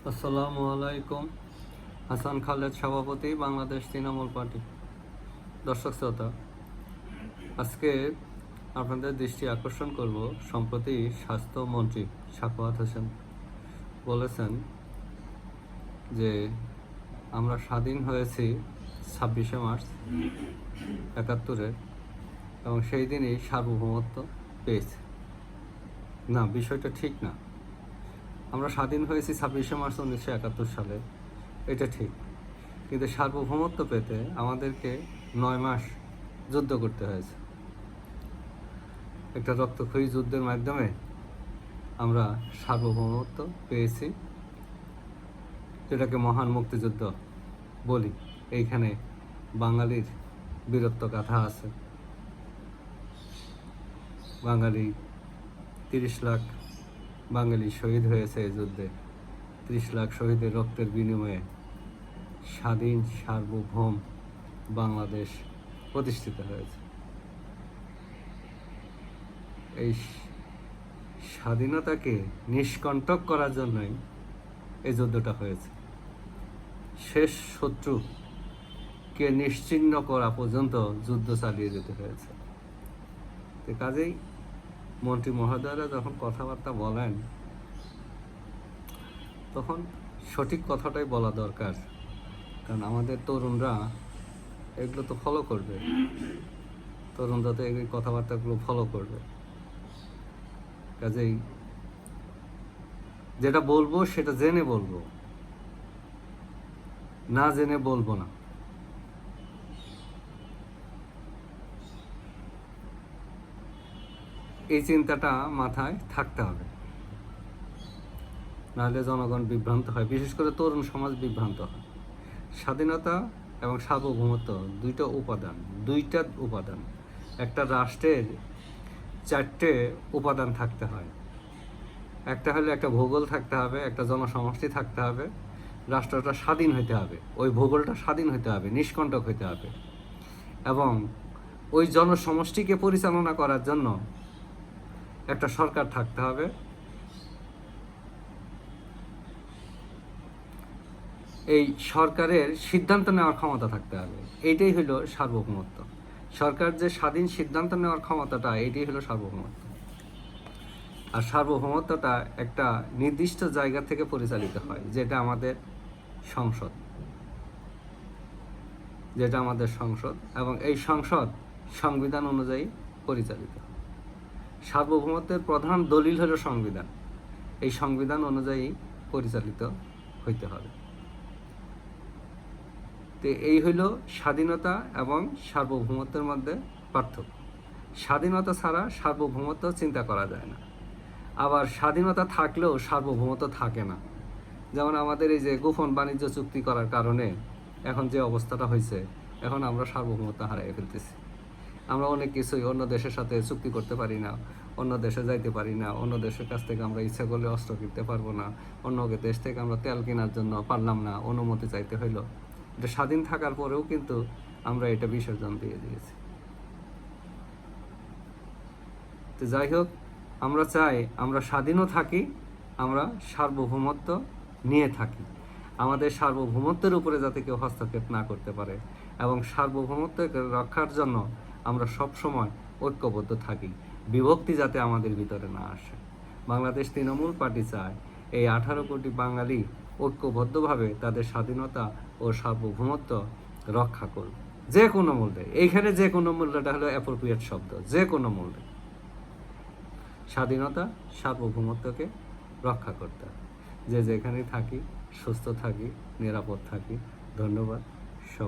আসসালামু আলাইকুম। হাসান খালেদ, সভাপতি, বাংলাদেশ তৃণমূল পার্টি। দর্শক শ্রোতা, আজকে আপনাদের দৃষ্টি আকর্ষণ করব। সম্প্রতি স্বাস্থ্যমন্ত্রী সাখাওয়াত হোসেন বলেছেন যে আমরা স্বাধীন হয়েছি 26শে মার্চ 71-এ, এবং সেই দিনই সার্বভৌমত্ব পেয়েছি। না, বিষয়টা ঠিক না। আমরা স্বাধীন হয়েছি 26শে মার্চ 1971 সালে, এটা ঠিক, কিন্তু সার্বভৌমত্ব পেতে আমাদেরকে 9 মাস যুদ্ধ করতে হয়েছে। একটা রক্তক্ষয়ী যুদ্ধের মাধ্যমে আমরা সার্বভৌমত্ব পেয়েছি, যেটাকে মহান মুক্তিযুদ্ধ বলি। এইখানে বাঙালির বীরত্ব গাথা আছে। বাঙালি 30 লাখ বাঙালি শহীদ হয়েছে এই যুদ্ধে। 30 লাখ শহীদের রক্তের বিনিময়ে স্বাধীন সার্বভৌম বাংলাদেশ প্রতিষ্ঠিত হয়েছে। এই স্বাধীনতাকে নিষ্কণ্টক করার জন্যই এই যুদ্ধটা হয়েছে। শেষ শত্রুকে নিশ্চিহ্ন করা পর্যন্ত যুদ্ধ চালিয়ে যেতে হয়েছে। তো কাজেই মন্ত্রী মহোদয়রা যখন কথাবার্তা বলেন, তখন সঠিক কথাটাই বলা দরকার, কারণ আমাদের তরুণরা এগুলো তো ফলো করবে। তরুণরা তো এই কথাবার্তাগুলো ফলো করবে। কাজেই যেটা বলবো সেটা জেনে বলবো, না জেনে বলবো না। এই চিন্তাটা মাথায় থাকতে হবে, নাহলে জনগণ বিভ্রান্ত হয়, বিশেষ করে তরুণ সমাজ বিভ্রান্ত হয়। স্বাধীনতা এবং সার্বভৌমত্ব দুইটা উপাদান। একটা রাষ্ট্রের 4টে উপাদান থাকতে হয়। একটা হলো একটা ভূগোল থাকতে হবে, একটা জনসমষ্টি থাকতে হবে, রাষ্ট্রটা স্বাধীন হতে হবে, ওই ভূগোলটা স্বাধীন হতে হবে, নিষ্কণ্টক হতে হবে, এবং ওই জনসমষ্টিকে পরিচালনা করার জন্য একটা সরকার থাকতে হবে। এই সরকারের সিদ্ধান্ত নেওয়ার ক্ষমতা থাকতে হবে। এইটাই হলো সার্বভৌমত্ব। সরকার যে স্বাধীন সিদ্ধান্ত নেওয়ার ক্ষমতাটা, এইটাই হলো সার্বভৌমত্ব। আর সার্বভৌমত্বটা একটা নির্দিষ্ট জায়গা থেকে পরিচালিত হয়, যেটা আমাদের সংসদ, এবং এই সংসদ সংবিধান অনুযায়ী পরিচালিত। সার্বভৌমত্বের প্রধান দলিল হলো সংবিধান। এই সংবিধান অনুযায়ী পরিচালিত হইতে হবে। তো এই হইল স্বাধীনতা এবং সার্বভৌমত্বের মধ্যে পার্থক্য। স্বাধীনতা ছাড়া সার্বভৌমত্ব চিন্তা করা যায় না। আবার স্বাধীনতা থাকলেও সার্বভৌমত্ব থাকে না। যেমন আমাদের এই যে গোপন বাণিজ্য চুক্তি করার কারণে এখন যে অবস্থাটা হয়েছে, এখন আমরা সার্বভৌমত্ব হারিয়ে ফেলতেছি। আমরা অনেক কিছুই অন্য দেশের সাথে চুক্তি করতে পারি না, অন্য দেশে যাইতে পারি না, অন্য দেশের কাছ থেকে আমরা ইচ্ছা করলে অস্ত্র কিনতে পারবো না, অন্য দেশ থেকে আমরা তেল কেনার জন্য পারলাম না, অনুমতি চাইতে হইলো। এটা স্বাধীন থাকার পরেও কিন্তু আমরা এটা বিসর্জন দিয়ে দিয়েছি। তো যাই হোক, আমরা চাই আমরা স্বাধীনও থাকি, আমরা সার্বভৌমত্ব নিয়ে থাকি। আমাদের সার্বভৌমত্বের উপরে যাতে কেউ হস্তক্ষেপ না করতে পারে, এবং সার্বভৌমত্ব রক্ষার জন্য আমরা সবসময় ঐক্যবদ্ধ থাকি, বিভক্তি যাতে আমাদের ভিতরে না আসে। বাংলাদেশ তৃণমূল পার্টি চায় এই 18 কোটি বাঙালি ঐক্যবদ্ধভাবে তাদের স্বাধীনতা ও সার্বভৌমত্ব রক্ষা করবে, যে কোনো মূল্যে। এইখানে যে কোনো মূল্যটা হলো অ্যাপ্রোপ্রিয়েট শব্দ, যে কোনো মূল্যে স্বাধীনতা সার্বভৌমত্বকে রক্ষা করতে হবে। যে যেখানেই থাকি সুস্থ থাকি, নিরাপদ থাকি। ধন্যবাদ সবাই।